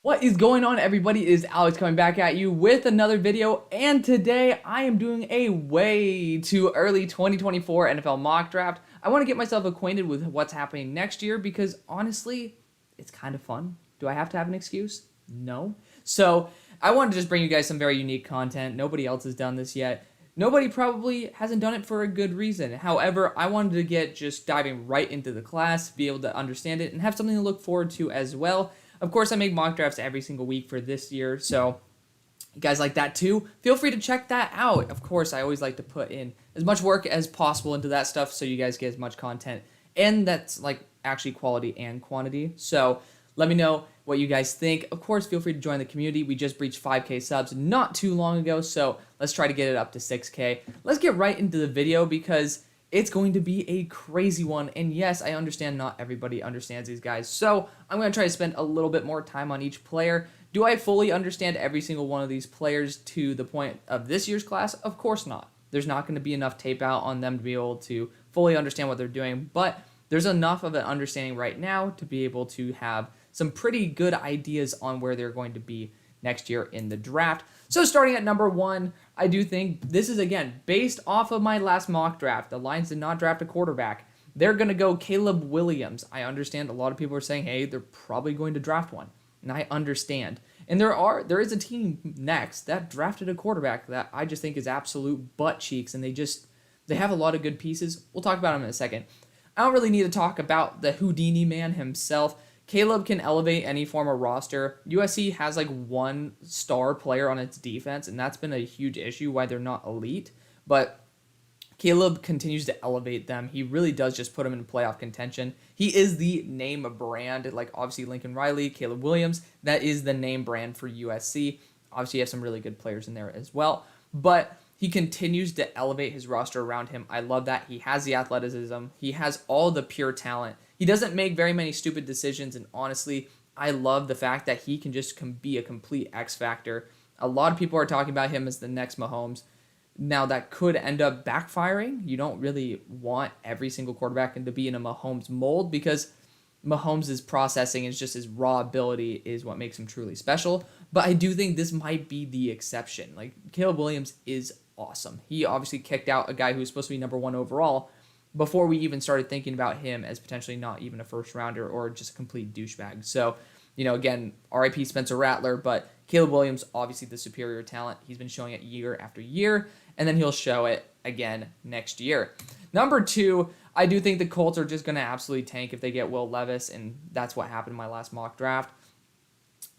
What is going on, everybody? It is Alex coming back at you with another video, and today I am doing a way too early 2024 NFL mock draft. I want to get myself acquainted with what's happening next year because honestly, it's kind of fun. Do I have to have an excuse? No. So I wanted to just bring you guys some very unique content. Nobody else has done this yet. Nobody probably hasn't done it for a good reason. However, I wanted to get just diving right into the class, be able to understand it, and have something to look forward to as well. Of course, I make mock drafts every single week for this year, so you guys like that too? Feel free to check that out. Of course, I always like to put in as much work as possible into that stuff so you guys get as much content, and that's like actually quality and quantity. So let me know what you guys think. Of course, feel free to join the community. We just breached 5K subs not too long ago, so let's try to get it up to 6K. Let's get right into the video because it's going to be a crazy one, and yes, I understand not everybody understands these guys, so I'm going to try to spend a little bit more time on each player. Do I fully understand every single one of these players to the point of this year's class? Of course not. There's not going to be enough tape out on them to be able to fully understand what they're doing, but there's enough of an understanding right now to be able to have some pretty good ideas on where they're going to be next year in the draft. So starting at number 1, I do think this is, again, based off of my last mock draft. The Lions did not draft a quarterback. They're going to go Caleb Williams. I understand a lot of people are saying, hey, they're probably going to draft one. And I understand. And there is a team next that drafted a quarterback that I just think is absolute butt cheeks, and they have a lot of good pieces. We'll talk about him in a second. I don't really need to talk about the Houdini man himself. Caleb can elevate any form of roster. USC has like one star player on its defense, and that's been a huge issue why they're not elite. But Caleb continues to elevate them. He really does just put them in playoff contention. He is the name brand, like obviously Lincoln Riley, Caleb Williams. That is the name brand for USC. Obviously, you have some really good players in there as well. But he continues to elevate his roster around him. I love that. He has the athleticism. He has all the pure talent. He doesn't make very many stupid decisions, and honestly, I love the fact that he can be a complete X factor. A lot of people are talking about him as the next Mahomes. Now, that could end up backfiring. You don't really want every single quarterback to be in a Mahomes mold because Mahomes' processing is just his raw ability is what makes him truly special. But I do think this might be the exception. Like, Caleb Williams is awesome. He obviously kicked out a guy who was supposed to be number 1 overall before we even started thinking about him as potentially not even a first rounder or just a complete douchebag. So, again, RIP Spencer Rattler, but Caleb Williams, obviously the superior talent. He's been showing it year after year, and then he'll show it again next year. Number 2, I do think the Colts are just going to absolutely tank if they get Will Levis, and that's what happened in my last mock draft.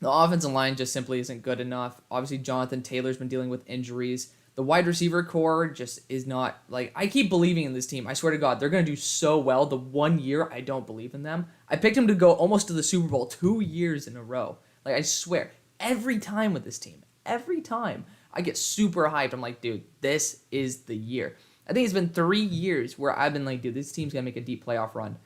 The offensive line just simply isn't good enough. Obviously, Jonathan Taylor's been dealing with injuries. The wide receiver core just is not, like, I keep believing in this team. I swear to God, they're going to do so well. The one year I don't believe in them, I picked them to go almost to the Super Bowl 2 years in a row. Like, I swear, every time with this team, every time, I get super hyped. I'm like, dude, this is the year. I think it's been 3 years where I've been like, dude, this team's going to make a deep playoff run.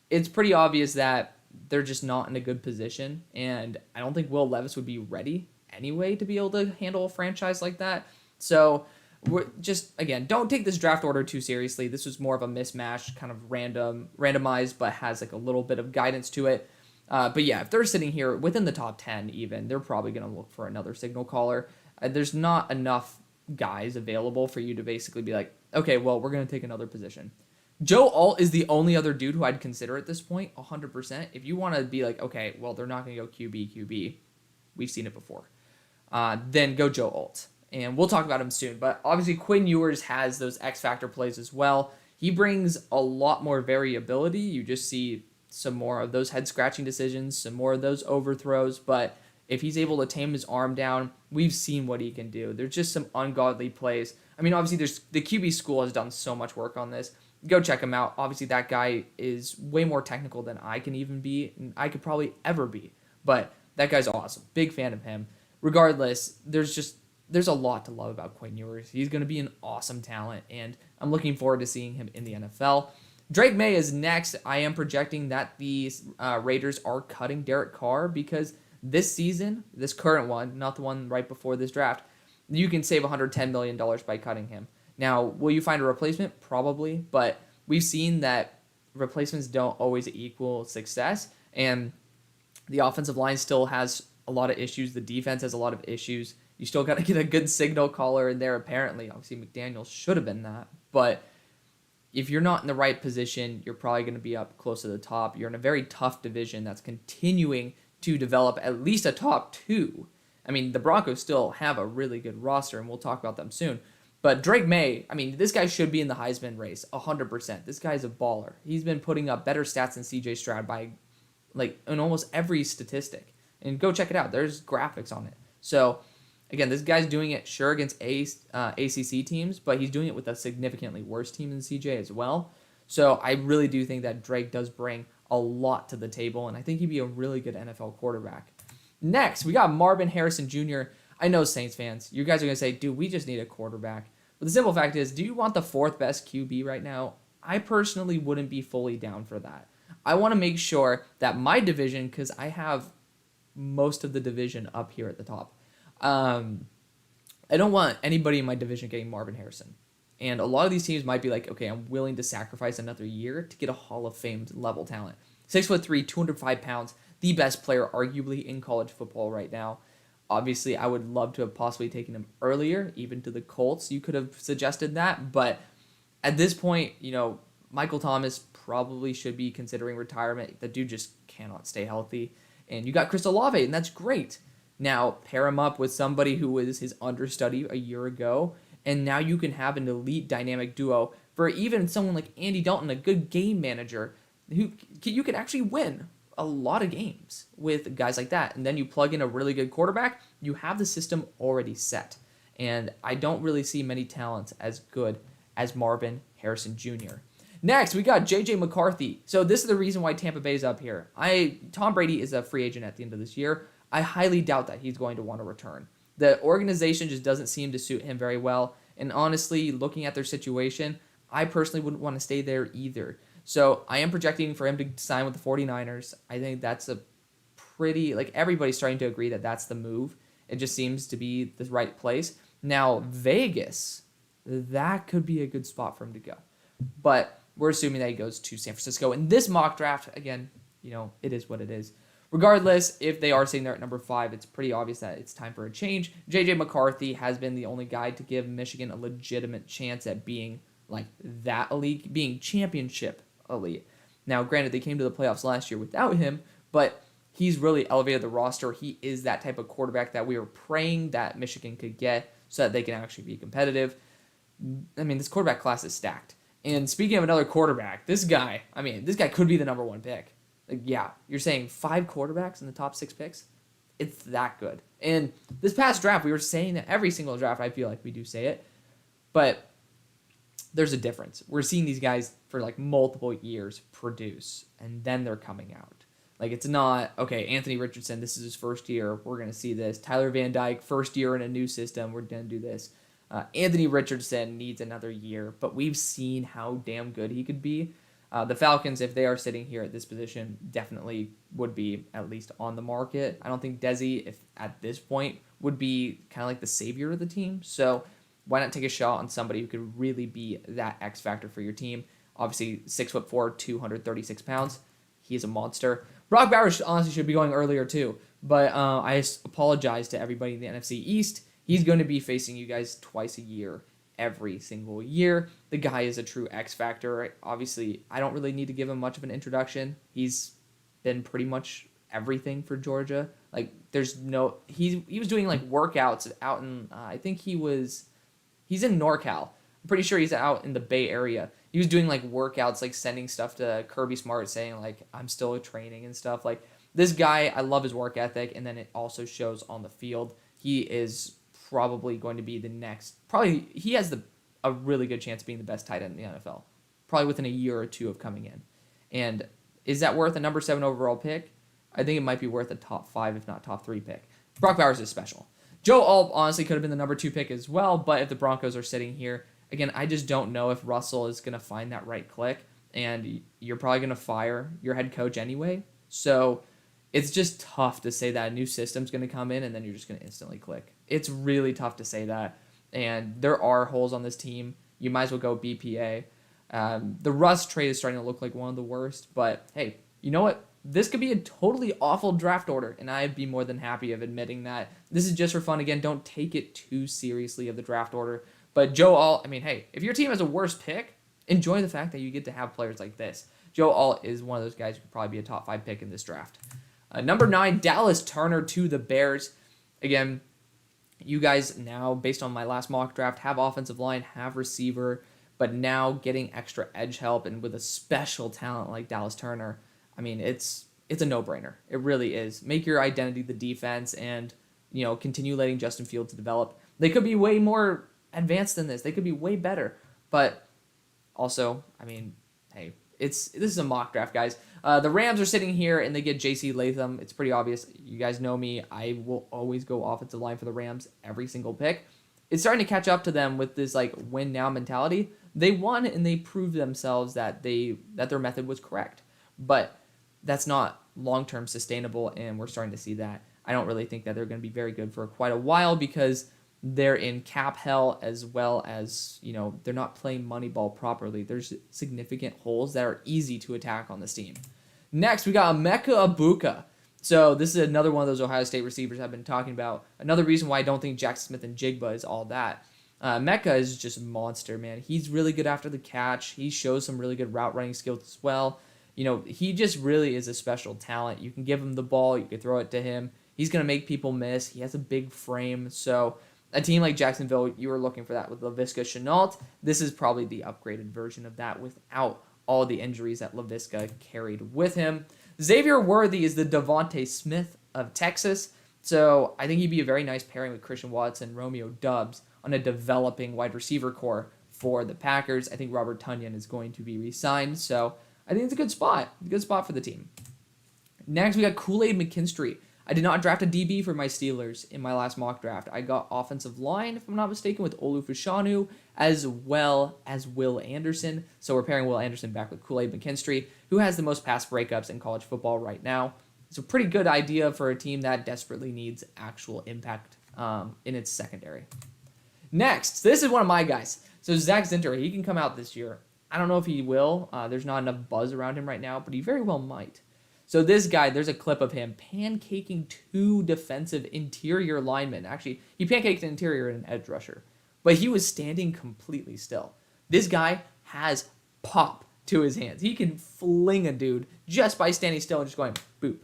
It's pretty obvious that they're just not in a good position, and I don't think Will Levis would be ready anyway to be able to handle a franchise like that. So, we're just, again, don't take this draft order too seriously. This was more of a mismatch, kind of randomized, but has like a little bit of guidance to it. But yeah, if they're sitting here within the top 10 even, they're probably going to look for another signal caller. There's not enough guys available for you to basically be like, okay, well, we're going to take another position. Joe Alt is the only other dude who I'd consider at this point, 100%. If you want to be like, okay, well, they're not going to go QB, we've seen it before, then go Joe Alt. And we'll talk about him soon. But obviously, Quinn Ewers has those X-Factor plays as well. He brings a lot more variability. You just see some more of those head-scratching decisions, some more of those overthrows. But if he's able to tame his arm down, we've seen what he can do. There's just some ungodly plays. I mean, obviously, the QB school has done so much work on this. Go check him out. Obviously, that guy is way more technical than I can even be, and I could probably ever be. But that guy's awesome. Big fan of him. Regardless, there's a lot to love about Quinn Ewers. He's going to be an awesome talent, and I'm looking forward to seeing him in the NFL. Drake Maye is next. I am projecting that the Raiders are cutting Derek Carr because this season, this current one, not the one right before this draft, you can save $110 million by cutting him. Now, will you find a replacement? Probably, but we've seen that replacements don't always equal success, and the offensive line still has a lot of issues. The defense has a lot of issues. You still got to get a good signal caller in there, apparently. Obviously, McDaniel should have been that. But if you're not in the right position, you're probably going to be up close to the top. You're in a very tough division that's continuing to develop at least a top 2. I mean, the Broncos still have a really good roster, and we'll talk about them soon. But Drake Maye, I mean, this guy should be in the Heisman race, 100%. This guy's a baller. He's been putting up better stats than CJ Stroud by, in almost every statistic. And go check it out. There's graphics on it. So, again, this guy's doing it, sure, against ACC teams, but he's doing it with a significantly worse team than CJ as well. So I really do think that Drake does bring a lot to the table, and I think he'd be a really good NFL quarterback. Next, we got Marvin Harrison Jr. I know, Saints fans, you guys are going to say, dude, we just need a quarterback. But the simple fact is, do you want the 4th best QB right now? I personally wouldn't be fully down for that. I want to make sure that my division, because I have most of the division up here at the top, I don't want anybody in my division getting Marvin Harrison. And a lot of these teams might be like, okay, I'm willing to sacrifice another year to get a Hall of Fame level talent. 6'3", 205 pounds, the best player arguably in college football right now. Obviously, I would love to have possibly taken him earlier, even to the Colts. You could have suggested that. But at this point, Michael Thomas probably should be considering retirement. The dude just cannot stay healthy. And you got Chris Olave, and that's great. Now, pair him up with somebody who was his understudy a year ago, and now you can have an elite dynamic duo for even someone like Andy Dalton, a good game manager, who you could actually win a lot of games with guys like that. And then you plug in a really good quarterback, you have the system already set. And I don't really see many talents as good as Marvin Harrison Jr. Next, we got J.J. McCarthy. So this is the reason why Tampa Bay is up here. Tom Brady is a free agent at the end of this year. I highly doubt that he's going to want to return. The organization just doesn't seem to suit him very well. And honestly, looking at their situation, I personally wouldn't want to stay there either. So I am projecting for him to sign with the 49ers. I think that's a pretty, everybody's starting to agree that that's the move. It just seems to be the right place. Now, Vegas, that could be a good spot for him to go. But we're assuming that he goes to San Francisco. In this mock draft, again, it is what it is. Regardless, if they are sitting there at number 5, it's pretty obvious that it's time for a change. J.J. McCarthy has been the only guy to give Michigan a legitimate chance at being that elite, being championship elite. Now, granted, they came to the playoffs last year without him, but he's really elevated the roster. He is that type of quarterback that we were praying that Michigan could get so that they can actually be competitive. I mean, this quarterback class is stacked. And speaking of another quarterback, this guy could be the number 1 pick. You're saying 5 quarterbacks in the top 6 picks? It's that good. And this past draft, we were saying that every single draft, I feel like we do say it, but there's a difference. We're seeing these guys for multiple years produce, and then they're coming out. It's not, okay, Anthony Richardson, this is his first year, we're going to see this. Tyler Van Dyke, first year in a new system, we're going to do this. Anthony Richardson needs another year, but we've seen how damn good he could be. The Falcons, if they are sitting here at this position, definitely would be at least on the market. I don't think Desi, if at this point, would be kind of the savior of the team. So why not take a shot on somebody who could really be that X factor for your team? Obviously, 6'4", 236 pounds. He is a monster. Brock Bowers honestly should be going earlier too, but I apologize to everybody in the NFC East. He's going to be facing you guys twice a year, every single year. The guy is a true X factor. Obviously, I don't really need to give him much of an introduction. He's been pretty much everything for Georgia. He was doing workouts out in I think he's in NorCal. I'm pretty sure he's out in the Bay Area. He was doing workouts, sending stuff to Kirby Smart saying I'm still training and stuff. This guy, I love his work ethic, and then it also shows on the field. He is probably going to be the next. He has a really good chance of being the best tight end in the NFL. Probably within a year or two of coming in. And is that worth a number 7 overall pick? I think it might be worth a top 5, if not top 3 pick. Brock Bowers is special. Joe Alt honestly could have been the number 2 pick as well, but if the Broncos are sitting here, again, I just don't know if Russell is going to find that right click, and you're probably going to fire your head coach anyway. So it's just tough to say that a new system's going to come in and then you're just going to instantly click. It's really tough to say that, and there are holes on this team. You might as well go BPA. The Russ trade is starting to look like one of the worst, but hey, you know what? this could be a totally awful draft order, and I'd be more than happy of admitting that. This is just for fun. Again, don't take it too seriously of the draft order. But Joe Alt, I mean, hey, if your team has a worse pick, enjoy the fact that you get to have players like this. Joe Alt is one of those guys who could probably be a top 5 pick in this draft. Number 9, Dallas Turner to the Bears. Again, you guys now, based on my last mock draft, have offensive line, have receiver, but now getting extra edge help and with a special talent like Dallas Turner, I mean, it's a no-brainer. It really is. Make your identity the defense and, continue letting Justin Fields develop. They could be way more advanced than this. They could be way better. But also, I mean, hey, this is a mock draft, guys. The Rams are sitting here and they get J.C. Latham. It's pretty obvious. You guys know me. I will always go offensive line for the Rams every single pick. It's starting to catch up to them with this win now mentality. They won and they proved themselves that their method was correct. But that's not long-term sustainable, and we're starting to see that. I don't really think that they're going to be very good for quite a while because they're in cap hell, as well as, they're not playing Moneyball properly. There's significant holes that are easy to attack on this team. Next, we got Mukuba. So this is another one of those Ohio State receivers I've been talking about. Another reason why I don't think Jaxson Smith-Njigba is all that. Mecca is just a monster, man. He's really good after the catch. He shows some really good route running skills as well. He just really is a special talent. You can give him the ball. You can throw it to him. He's going to make people miss. He has a big frame. So a team like Jacksonville, you were looking for that with Laviska Shenault. This is probably the upgraded version of that without all the injuries that Laviska carried with him. Xavier Worthy is the Devontae Smith of Texas. So I think he'd be a very nice pairing with Christian Watson, Romeo Doubs on a developing wide receiver core for the Packers. I think Robert Tonyan is going to be re-signed. So I think it's a good spot. A good spot for the team. Next, we got Kool-Aid McKinstry. I did not draft a DB for my Steelers in my last mock draft. I got offensive line, if I'm not mistaken, with Olu Fashanu, as well as Will Anderson. So we're pairing Will Anderson back with Kool-Aid McKinstry, who has the most pass breakups in college football right now. It's a pretty good idea for a team that desperately needs actual impact in its secondary. Next, this is one of my guys. So Zach Zinter, he can come out this year. I don't know if he will. There's not enough buzz around him right now, but he very well might. So this guy, there's a clip of him pancaking 2 defensive interior linemen. Actually, he pancaked an interior and an edge rusher, but he was standing completely still. This guy has pop to his hands. He can fling a dude just by standing still and just going boop.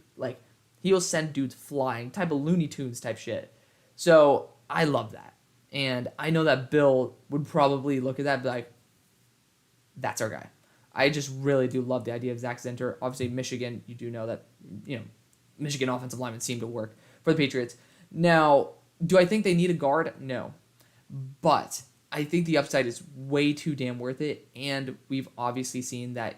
He'll send dudes flying, type of Looney Tunes type shit. So I love that. And I know that Bill would probably look at that and be like, that's our guy. I just really do love the idea of Zach Zinter. Obviously, Michigan, you do know that, Michigan offensive linemen seem to work for the Patriots. Now, do I think they need a guard? No. But I think the upside is way too damn worth it. And we've obviously seen that,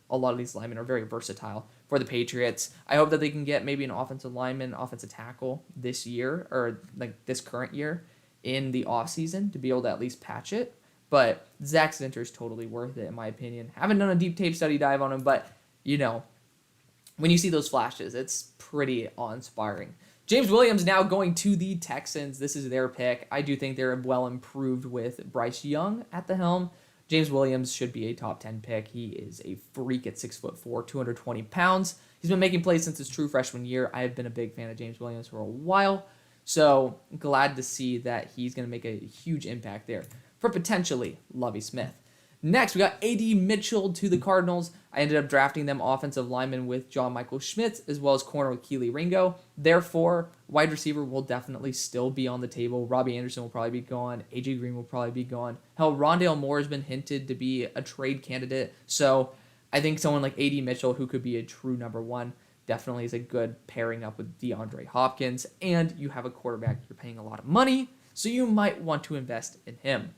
a lot of these linemen are very versatile for the Patriots. I hope that they can get maybe an offensive lineman, offensive tackle this year, or this current year in the offseason to be able to at least patch it. But Zach Zinter is totally worth it, in my opinion. Haven't done a deep tape study dive on him, but, when you see those flashes, it's pretty awe-inspiring. James Williams now going to the Texans. This is their pick. I do think they're well improved with Bryce Young at the helm. James Williams should be a top 10 pick. He is a freak at 6'4", 220 pounds. He's been making plays since his true freshman year. I have been a big fan of James Williams for a while, so glad to see that he's going to make a huge impact there for potentially Lovie Smith. Next, we got A.D. Mitchell to the Cardinals. I ended up drafting them offensive lineman with John Michael Schmitz, as well as corner with Keely Ringo. Therefore, wide receiver will definitely still be on the table. Robbie Anderson will probably be gone. A.J. Green will probably be gone. Hell, Rondale Moore has been hinted to be a trade candidate. So I think someone like A.D. Mitchell, who could be a true number 1, definitely is a good pairing up with DeAndre Hopkins. And you have a quarterback you're paying a lot of money, so you might want to invest in him.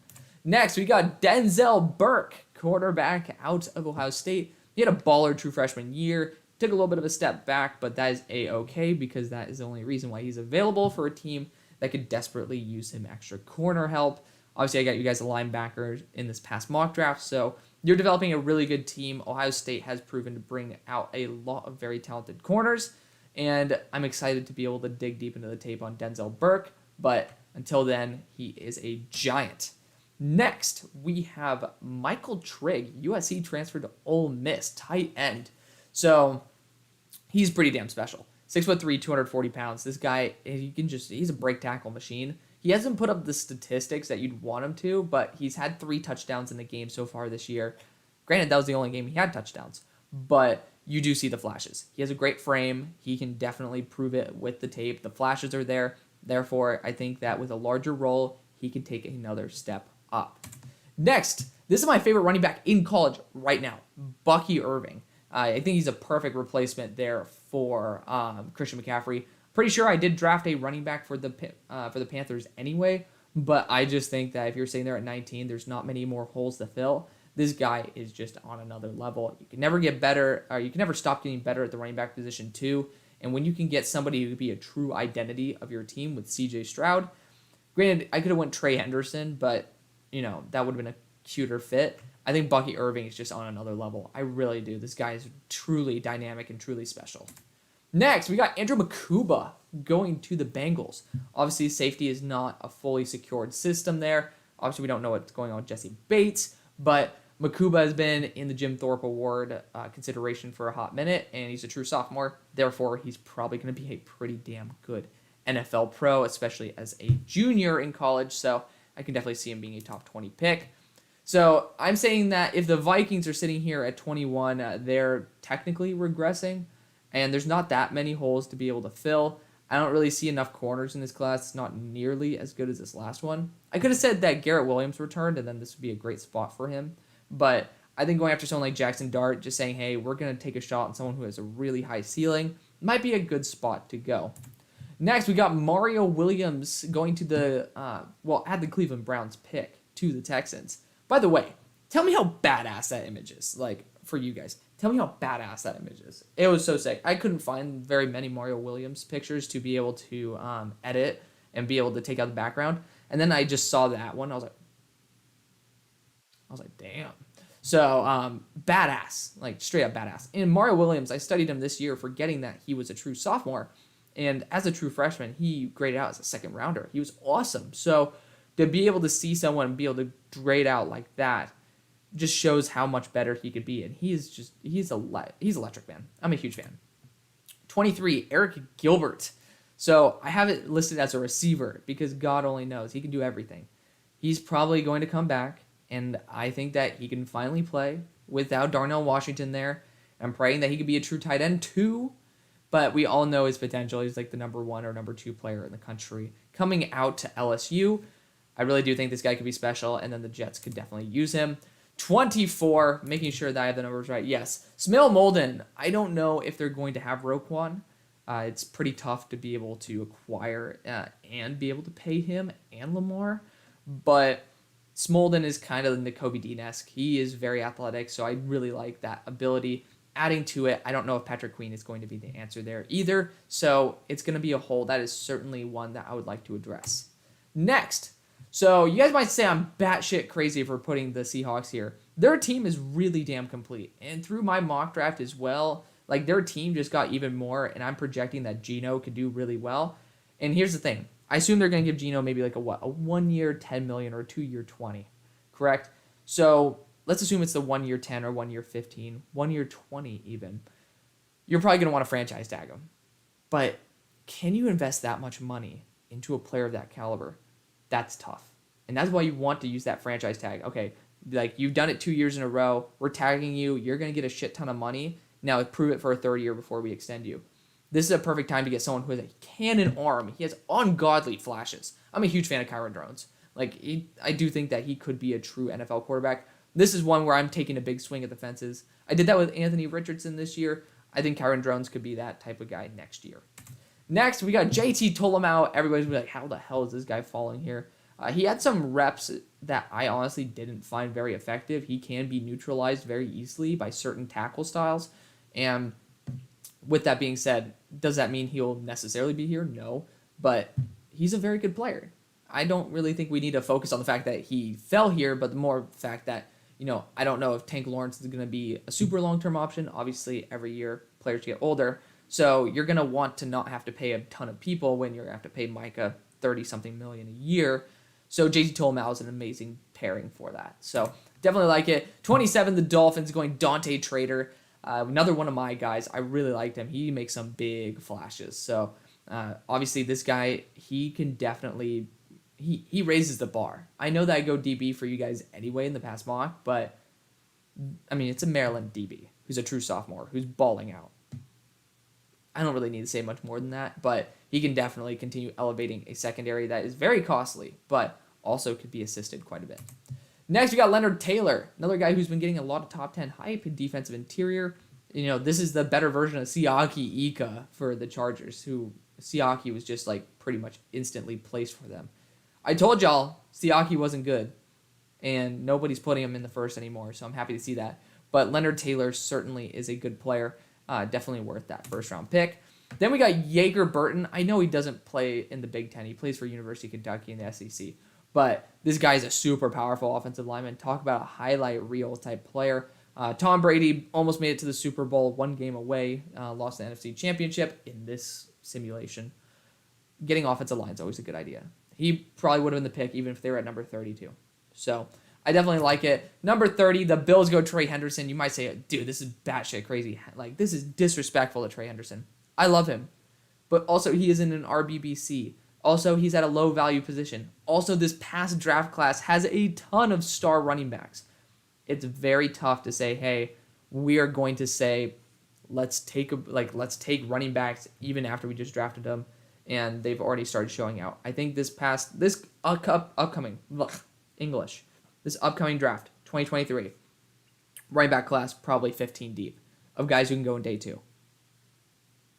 Next, we got Denzel Burke, quarterback out of Ohio State. He had a baller true freshman year, took a little bit of a step back, but that is A-okay because that is the only reason why he's available for a team that could desperately use him extra corner help. Obviously, I got you guys a linebacker in this past mock draft, so you're developing a really good team. Ohio State has proven to bring out a lot of very talented corners, and I'm excited to be able to dig deep into the tape on Denzel Burke, but until then, he is a giant. Next, we have Michael Trigg, USC transferred to Ole Miss, tight end. So He's pretty damn special. 6'3", 240 pounds. This guy, he's a break tackle machine. He hasn't put up the statistics that you'd want him to, but he's had 3 touchdowns in the game so far this year. Granted, that was the only game he had touchdowns, but you do see the flashes. He has a great frame. He can definitely prove it with the tape. The flashes are there. Therefore, I think that with a larger role, he can take another step up. Next, this is my favorite running back in college right now, Bucky Irving. I think he's a perfect replacement there for Christian McCaffrey. Pretty sure I did draft a running back for the Panthers anyway, but I just think that if you're sitting there at 19, there's not many more holes to fill. This guy is just on another level. You can never get better, or you can never stop getting better at the running back position too. And when you can get somebody who could be a true identity of your team with CJ Stroud, granted, I could have went Trey Henderson, but that would have been a cuter fit. I think Bucky Irving is just on another level. I really do. This guy is truly dynamic and truly special. Next, we got Andrew Mukuba going to the Bengals. Obviously, safety is not a fully secured system there. Obviously, we don't know what's going on with Jesse Bates, but Mukuba has been in the Jim Thorpe Award consideration for a hot minute, and he's a true sophomore. Therefore, he's probably going to be a pretty damn good NFL pro, especially as a junior in college. So I can definitely see him being a top 20 pick. So I'm saying that if the Vikings are sitting here at 21, they're technically regressing, and there's not that many holes to be able to fill. I don't really see enough corners in this class. It's not nearly as good as this last one. I could have said that Garrett Williams returned, and then this would be a great spot for him. But I think going after someone like Jaxson Dart, just saying, hey, we're going to take a shot on someone who has a really high ceiling, might be a good spot to go. Next, we got Mario Williams going to the Cleveland Browns pick to the Texans. By the way, tell me how badass that image is, for you guys. Tell me how badass that image is. It was so sick. I couldn't find very many Mario Williams pictures to be able to edit and be able to take out the background. And then I just saw that one. I was like, damn. So, badass. Straight up badass. And Mario Williams, I studied him this year, forgetting that he was a true sophomore. And as a true freshman, he graded out as a second rounder. He was awesome. So, to be able to see someone be able to grade out like that just shows how much better he could be. And he's electric, man. I'm a huge fan. 23, Arik Gilbert. So I have it listed as a receiver because God only knows. He can do everything. He's probably going to come back, and I think that he can finally play without Darnell Washington there. I'm praying that he could be a true tight end too, but we all know his potential. He's like the number 1 or number 2 player in the country. Coming out to LSU, I really do think this guy could be special, and then the Jets could definitely use him. 24, making sure that I have the numbers right. Yes, Smael Mondon. I don't know if they're going to have Roquan. It's pretty tough to be able to acquire and be able to pay him and Lamar, but Smolden is kind of Nakobe Dean-esque. He is very athletic, so I really like that ability. Adding to it, I don't know if Patrick Queen is going to be the answer there either, so it's going to be a hole. That is certainly one that I would like to address. Next, so you guys might say I'm batshit crazy for putting the Seahawks here. Their team is really damn complete, and through my mock draft as well, their team just got even more, and I'm projecting that Geno could do really well. And here's the thing. I assume they're going to give Geno maybe a 1 year $10 million or a 2 year $20, correct? So let's assume it's the 1 year 10 or 1 year 15, 1 year 20 even. You're probably going to want to franchise tag him. But can you invest that much money into a player of that caliber? That's tough. And that's why you want to use that franchise tag. Okay, you've done it 2 years in a row. We're tagging you. You're going to get a shit ton of money. Now prove it for a third year before we extend you. This is a perfect time to get someone who has a cannon arm. He has ungodly flashes. I'm a huge fan of Kyron Drones. I do think that he could be a true NFL quarterback. This is one where I'm taking a big swing at the fences. I did that with Anthony Richardson this year. I think Kyron Drones could be that type of guy next year. Next, we got JT Tolomau. Everybody's going to be like, how the hell is this guy falling here? He had some reps that I honestly didn't find very effective. He can be neutralized very easily by certain tackle styles. And with that being said, does that mean he'll necessarily be here? No. But he's a very good player. I don't really think we need to focus on the fact that he fell here, but the more fact that, I don't know if Tank Lawrence is going to be a super long-term option. Obviously, every year players get older. So you're going to want to not have to pay a ton of people when you're going to have to pay Micah 30-something million a year. So JT Tolomau is an amazing pairing for that. So definitely like it. 27, the Dolphins going Dante Trader. Another one of my guys, I really liked him. He makes some big flashes. So obviously this guy, he can definitely, he raises the bar. I know that I go DB for you guys anyway in the past mock, but I mean, it's a Maryland DB who's a true sophomore, who's balling out. I don't really need to say much more than that, but he can definitely continue elevating a secondary that is very costly, but also could be assisted quite a bit. Next, we got Leonard Taylor, another guy who's been getting a lot of top 10 hype in defensive interior. You know, this is the better version of Siaki Ika for the Chargers, who Siaki was just like pretty much instantly placed for them. I told y'all Siaki wasn't good, and nobody's putting him in the first anymore, so I'm happy to see that. But Leonard Taylor certainly is a good player. Definitely worth that first-round pick. Then we got Jager Burton. I know he doesn't play in the Big Ten. He plays for University of Kentucky in the SEC. But this guy is a super powerful offensive lineman. Talk about a highlight reel type player. Tom Brady almost made it to the Super Bowl, 1 game away. Lost the NFC Championship in this simulation. Getting offensive line is always a good idea. He probably would have been the pick even if they were at number 32. So I definitely like it. Number 30, the Bills go Trey Henderson. You might say, dude, this is batshit crazy. Like, this is disrespectful to Trey Henderson. I love him. But also, he is in an RBBC. Also, he's at a low-value position. Also, this past draft class has a ton of star running backs. It's very tough to say, hey, we are going to say, let's take running backs even after we just drafted them, and they've already started showing out. I think this upcoming draft, 2023, running back class, probably 15 deep of guys who can go in day 2.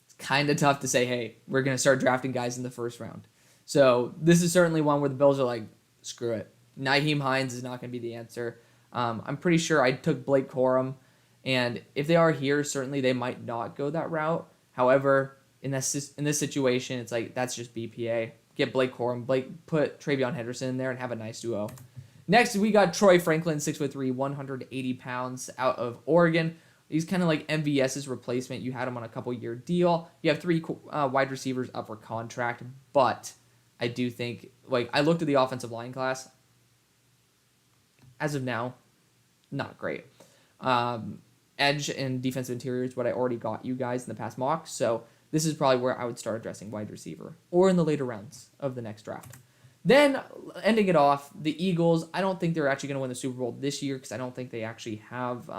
It's kind of tough to say, hey, we're going to start drafting guys in the first round. So this is certainly one where the Bills are like, screw it. Nyheim Hines is not going to be the answer. I'm pretty sure I took Blake Corum, and if they are here, certainly they might not go that route. However, in this situation, it's like, that's just BPA. Get Blake Corum, put Treyveon Henderson in there and have a nice duo. Next, we got Troy Franklin, 6'3", 180 pounds, out of Oregon. He's kind of like MVS's replacement. You had him on a couple-year deal. You have 3 wide receivers up for contract, but I do think, like, I looked at the offensive line class. As of now, not great. Edge and defensive interior is what I already got you guys in the past mock, so this is probably where I would start addressing wide receiver, or in the later rounds of the next draft. Then, ending it off, the Eagles, I don't think they're actually going to win the Super Bowl this year because I don't think they actually have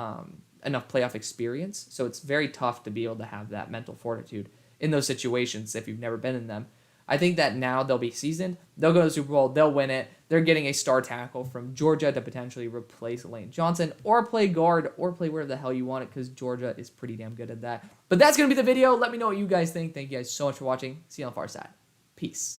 enough playoff experience. So it's very tough to be able to have that mental fortitude in those situations if you've never been in them. I think that now they'll be seasoned. They'll go to the Super Bowl. They'll win it. They're getting a star tackle from Georgia to potentially replace Lane Johnson or play guard or play wherever the hell you want it because Georgia is pretty damn good at that. But that's going to be the video. Let me know what you guys think. Thank you guys so much for watching. See you on the far side. Peace.